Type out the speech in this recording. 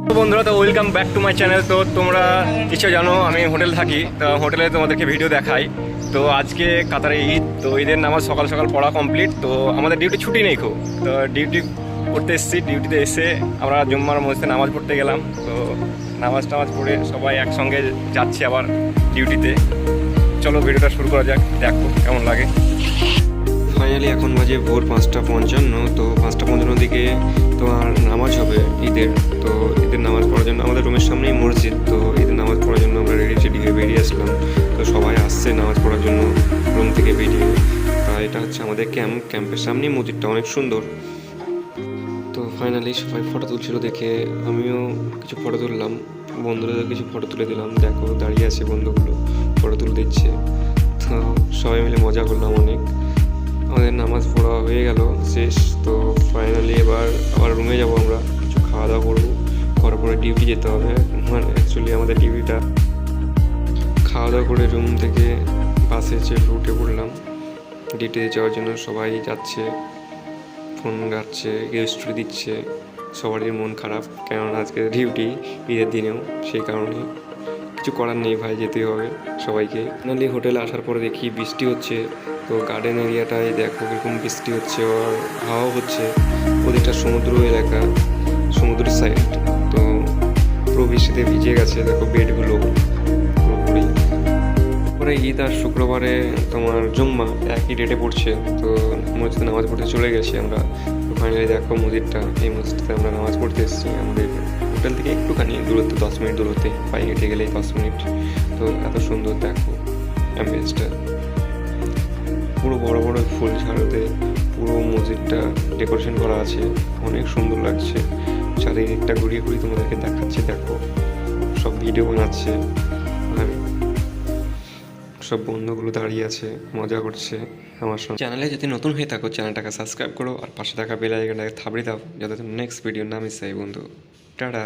তো বন্ধুরা, তো welcome back to my channel. তো তোমরা নিশ্চয় জানো আমি হোটেল থাকি, তো হোটেলে তোমাদেরকে ভিডিও দেখাই। তো আজকে কাতারে ঈদ, তো ঈদের নামাজ সকাল সকাল পড়া কমপ্লিট। তো আমাদের ডিউটি ছুটি নেই খুব, তো ডিউটি করতে এসেছি। ডিউটিতে এসে আমরা জুম্মার মসজিদে নামাজ পড়তে গেলাম। তো নামাজ টামাজ পড়ে সবাই একসঙ্গে যাচ্ছি আবার ডিউটিতে। চলো ভিডিওটা শুরু করা যাক, দেখো কেমন লাগে। ফাইনালি এখন বাজে ভোর 5:55। তো 5:55 দিকে তোমার নামাজ হবে ঈদের। তো ঈদের নামাজ পড়ার জন্য আমাদের রুমের সামনেই মসজিদ, তো ঈদের নামাজ পড়ার জন্য আমরা রেডি হয়ে বেরিয়ে আসলাম। তো সবাই আসছে নামাজ পড়ার জন্য রুম থেকে বেরিয়ে। এটা হচ্ছে আমাদের ক্যাম্পের সামনেই মসজিদটা, অনেক সুন্দর। তো ফাইনালি সবাই ফটো তুলছিল দেখে আমিও কিছু ফটো তুললাম, বন্ধুদের কিছু ফটো তুলে দিলাম। দেখো দাঁড়িয়ে আছে বন্ধুগুলো, ফটো তুলে দিচ্ছে। তো সবাই মিলে মজা করলাম অনেক। আমাদের নামাজ পড়া হয়ে গেল শেষ। তো ফাইনালি এবার আবার রুমে যাব, আমরা কিছু খাওয়া দাওয়া করবো, করার পরে ডিউটি যেতে হবে। মানে অ্যাকচুয়ালি আমাদের ডিউটিটা। খাওয়া দাওয়া করে রুম থেকে বাসে চেপে উঠে পড়লাম ডিউটিতে যাওয়ার জন্য। সবাই যাচ্ছে, ফোন ঘাটছে, স্টোরি দিচ্ছে। সবারই মন খারাপ, কেননা আজকে ডিউটি ঈদের দিনেও, সেই কারণে কিছু করার নেই ভাই, যেতেই হবে সবাইকে। ফাইনালি হোটেলে আসার পরে দেখি বৃষ্টি হচ্ছে। তো গার্ডেন এরিয়াটায় দেখো এরকম বৃষ্টি হচ্ছে আর হাওয়াও হচ্ছে। ওদিকটা সমুদ্র এলাকা, সমুদ্রের সাইড। তো পুরো বৃষ্টিতে ভিজে গেছে, দেখো বেডগুলো পুরোপুরি। পরে ঈদ আর শুক্রবারে তোমার জুম্মা একই ডেটে পড়ছে। তো মসজিদে নামাজ পড়তে চলে গেছি আমরা। ফাইনালি দেখো মসজিদটা, এই মসজিদটাতে আমরা নামাজ পড়তে এসেছি। আমাদের হোটেল থেকে একটুখানি দূরত্ব, 10 মিনিট দূরত্বে, পায়ে হেঁটে গেলেই 10 মিনিট। তো এত সুন্দর দেখো অ্যাম্বিয়েন্সটা, পুরো বড় বড় ফুল ঝাড়ুতে পুরো মসজিদটা ডেকোরেশন করা আছে, অনেক সুন্দর লাগছে। চারিদিকটা ঘুরিয়ে ঘুরিয়ে তোমাদেরকে দেখাচ্ছি, দেখো সব ভিডিও বানাচ্ছে আর সব বন্ধুগুলো দাঁড়িয়ে আছে, মজা করছে আমার সঙ্গে। চ্যানেলে যদি নতুন হয়ে থাকো চ্যানেলটাকে সাবস্ক্রাইব করো আর পাশে থাকা বেল আইকনটাকে থাবড়ে দাও, যাতে নেক্সট ভিডিও না মিস হয় বন্ধু। টাটা।